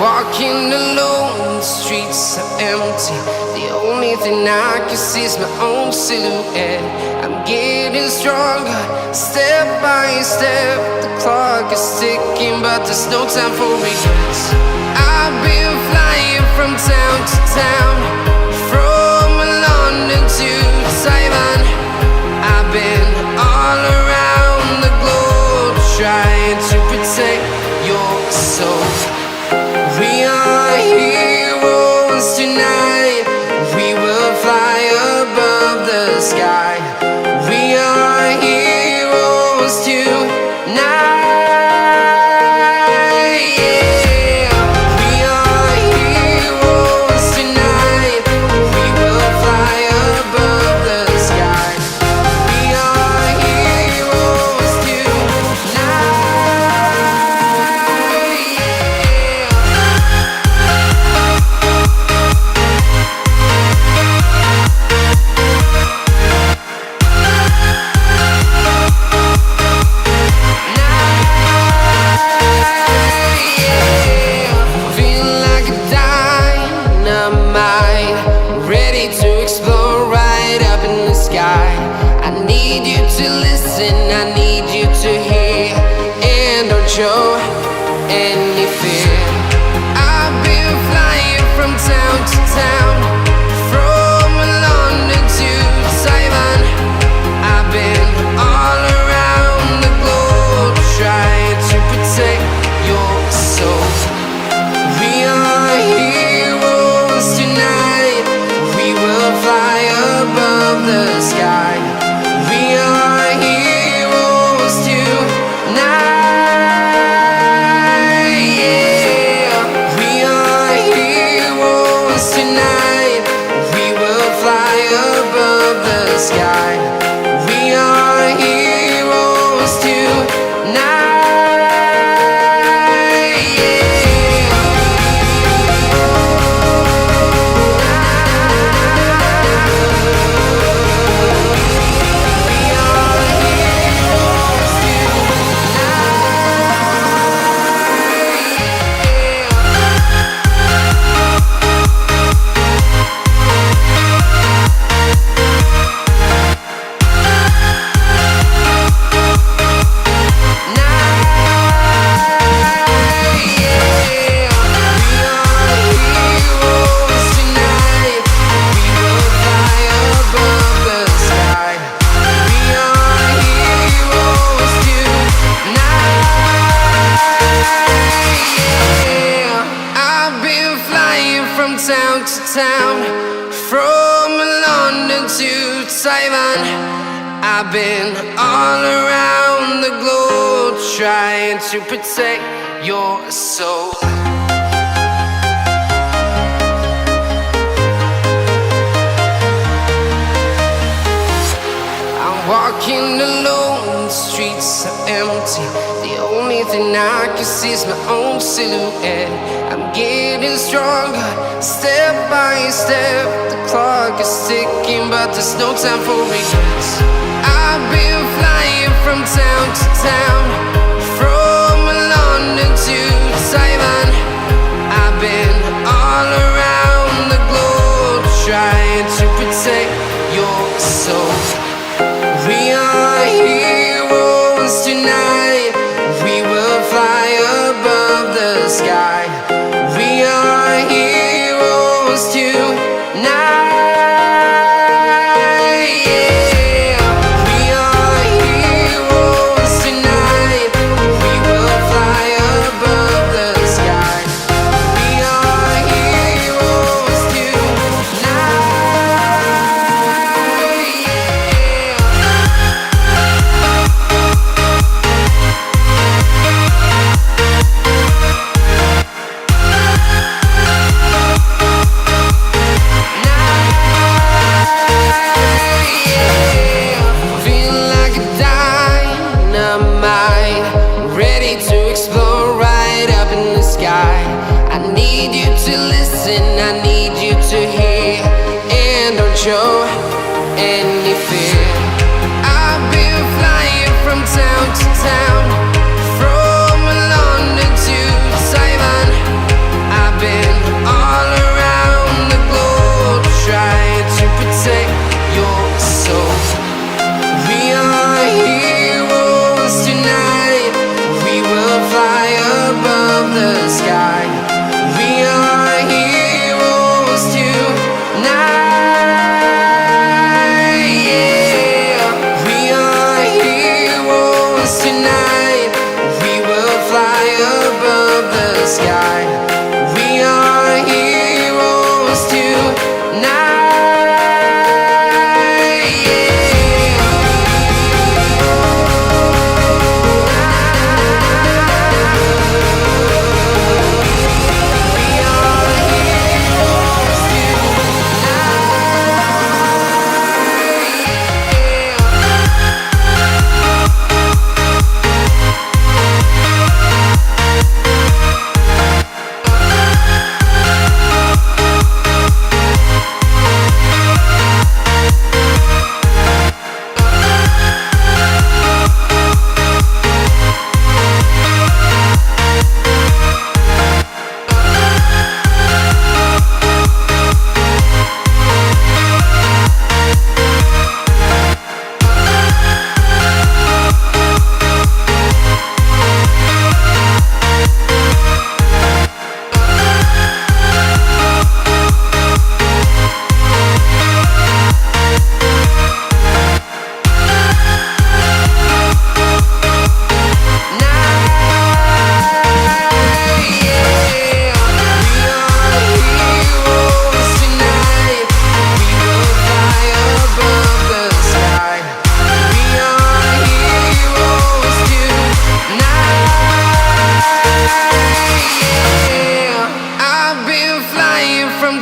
Walking alone, the streets are empty. The only thing I can see is my own silhouette. I'm getting stronger, step by step. The clock is ticking, but there's no time for regrets. I've been flying from town to town, from London to Taiwan. I've been all around the globe, trying to protect your soul. We are heroes tonight. We will fly above the sky. We are heroes tonight. Yeah. We are heroes tonight. We will fly above the sky. We are heroes tonight. Show any fear. I've been flying from town to town, from London to Taiwan. I've been all around the globe, trying to protect your soul. We are heroes tonight. We will fly above the sky. We are heroes tonight. Sky. We are heroes tonight. Yeah. We are heroes town, from London to Taiwan. I've been all around the globe, trying to protect your soul. I'm walking alone, the streets are empty. The only thing I can see is my own silhouette. I'm getting stronger, step by step. The clock is ticking, but there's no time for regrets. I've been flying from town to town, from London to Taiwan. I've been all around the globe, trying to protect your soul. We are heroes tonight. We will fly above the sky. We are heroes tonight. Yeah. We are heroes tonight. We will fly above the sky. We are heroes tonight. Show any fear. I've been flying from town to town, from London to Taiwan.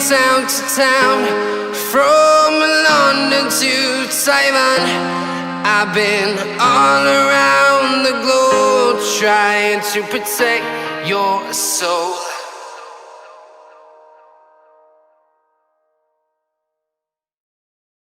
town to town, from London to Taiwan. I've been all around the globe trying to protect your soul.